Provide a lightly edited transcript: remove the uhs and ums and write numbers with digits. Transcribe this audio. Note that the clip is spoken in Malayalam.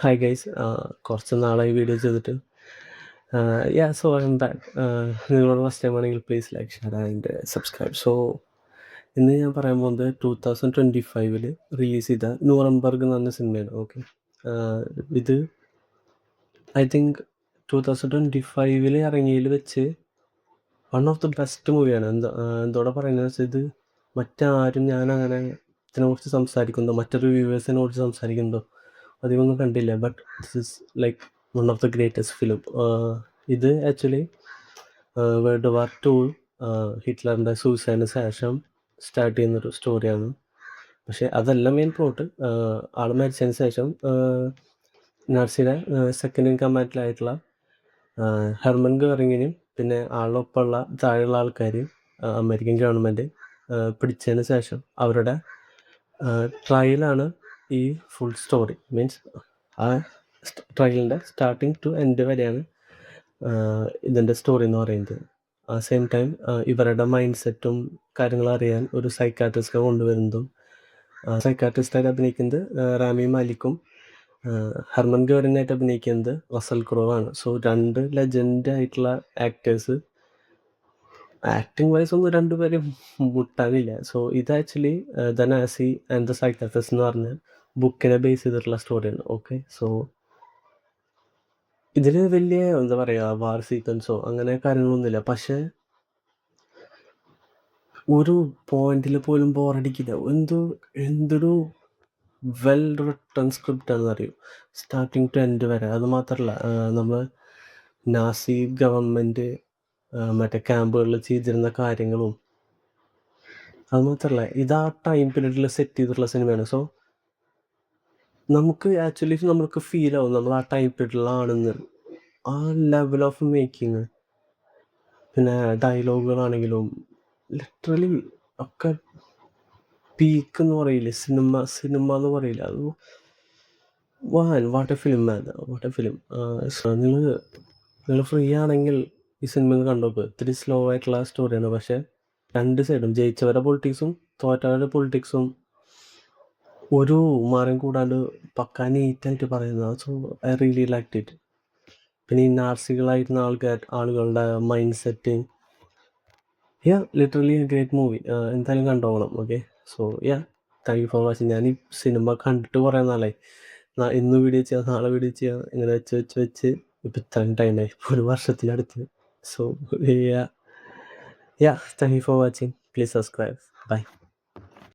ഹായ് ഗൈസ്, കുറച്ച് നാളായി വീഡിയോ ചെയ്തിട്ട്. So I M back. നിങ്ങളോട് ഫസ്റ്റ് ടൈം ആണെങ്കിൽ please like share and subscribe. So ഇന്ന് ഞാൻ പറയാൻ പോകുന്നത് 2025 റിലീസ് ചെയ്ത നൂറംബർഗ് എന്ന് പറഞ്ഞ സിനിമയാണ്. ഓക്കെ, ഇത് ഐ തിങ്ക് 2025 ഇറങ്ങിയതിൽ വെച്ച് വൺ ഓഫ് ദ ബെസ്റ്റ് മൂവിയാണ്. എന്തോടെ പറയുന്നത് വെച്ചാൽ, ഇത് മറ്റാരും ഞാനങ്ങനെ ഇതിനെക്കുറിച്ച് സംസാരിക്കുന്നതോ മറ്റൊരു വ്യൂവേഴ്സിനെ കുറിച്ച് സംസാരിക്കുന്നതോ അധികമൊന്നും കണ്ടില്ല. But this is like one of the greatest film. ഇത് ആക്ച്വലി വേൾഡ് വാർ 2 ഹിറ്റ്ലറിൻ്റെ സൂസൈഡിന് ശേഷം സ്റ്റാർട്ട് ചെയ്യുന്നൊരു സ്റ്റോറിയാണ്. പക്ഷേ അതല്ല മെയിൻ പ്ലോട്ട്. ആൾ മരിച്ചതിന് ശേഷം നാസിയുടെ സെക്കൻഡ് ഇൻ കമാൻഡിലായിട്ടുള്ള ഹെർമൻ ഗേറിങ്ങിനും പിന്നെ ആളൊപ്പമുള്ള താഴെയുള്ള ആൾക്കാർ അമേരിക്കൻ ഗവൺമെൻറ് പിടിച്ചതിന് ശേഷം അവരുടെ ട്രയലാണ് ഈ ഫുൾ സ്റ്റോറി. മീൻസ് ആ ട്രയലിൻ്റെ സ്റ്റാർട്ടിങ് ടു എൻഡ് വരെയാണ് ഇതിൻ്റെ സ്റ്റോറി എന്ന് പറയുന്നത്. ആ സെയിം ടൈം ഇവരുടെ മൈൻഡ് സെറ്റും കാര്യങ്ങളും അറിയാൻ ഒരു സൈക്കാട്രിസ്റ്റിനെ കൊണ്ടുവരുന്നതും, സൈക്കാട്രിസ്റ്റായിട്ട് അഭിനയിക്കുന്നത് റാമി മാലിക്കും ഹെർമൻ ഗേറിനായിട്ട് അഭിനയിക്കുന്നത് റസൽ ക്രോവാണ്. സോ രണ്ട് ലെജൻഡ് ആയിട്ടുള്ള ആക്ടേഴ്സ്. ആക്ടിങ് വൈസ് ഒന്നും രണ്ടുപേരും മുട്ടാനില്ല. സോ ഇത് actually the Nazi and the psychiatrist എന്ന് പറഞ്ഞ ബുക്കിനെ ബേസ് ചെയ്തിട്ടുള്ള സ്റ്റോറിയാണ്. ഓക്കെ, സോ ഇതിൽ വലിയ എന്താ പറയുക വാർ സീക്വൻസോ അങ്ങനെ കാര്യങ്ങളൊന്നുമില്ല. പക്ഷേ ഒരു പോയിന്റിൽ പോലും ബോറടിക്കില്ല. എന്തൊരു വെൽ റിട്ടൺ സ്ക്രിപ്റ്റ് ആണെന്ന് അറിയും, സ്റ്റാർട്ടിങ് ടു എൻഡ് വരെ. അത് മാത്രമല്ല, നമ്മൾ നാസി ഗവൺമെൻറ് മറ്റേ ക്യാമ്പുകളിൽ ചെയ്തിരുന്ന കാര്യങ്ങളും, അത് മാത്രമല്ല ഇത് ആ ടൈം പീരീഡിൽ സെറ്റ് ചെയ്തിട്ടുള്ള സിനിമയാണ്. സോ നമുക്ക് ആക്ച്വലി നമുക്ക് ഫീൽ ആവും നമ്മൾ ആ ടൈം പീരീഡിലാണെന്ന്. ആ ലെവൽ ഓഫ് മേക്കിങ്, പിന്നെ ഡയലോഗുകളാണെങ്കിലും ലിറ്ററലി ഒക്കെ പീക്ക് എന്ന് പറയില്ലേ, സിനിമ എന്ന് പറയില്ല. അത് what A film man, what A film. നിങ്ങൾ ഫ്രീ ആണെങ്കിൽ ഈ സിനിമ കണ്ടോക്ക്. ഇത്തിരി സ്ലോ ആയിട്ടുള്ള സ്റ്റോറിയാണ്, പക്ഷേ രണ്ട് സൈഡും ജയിച്ചവരുടെ പൊളിറ്റിക്സും തോറ്റവരുടെ പൊളിറ്റിക്സും ഒരു മാരം കൂടാണ്ട് പക്കാ നീറ്റായിട്ട് പറയുന്നത്. So I really liked it. പിന്നെ ഈ നാർസികളായിരുന്ന ആളുകളുടെ mind setting, literally great movie. എന്തായാലും കണ്ടോളണം. Okay, so thank you for watching. ഞാൻ ഈ സിനിമ കണ്ടിട്ട് കുറേ നാളായി. ഇന്ന് വീഡിയോ ചെയ്യാം, നാളെ വീഡിയോ ചെയ്യാം, ഇങ്ങനെ വെച്ച് ഇപ്പം ഇത്രയും ടൈമായി, ഒരു വർഷത്തിനടുത്ത്. So thank you for watching. Please subscribe. By.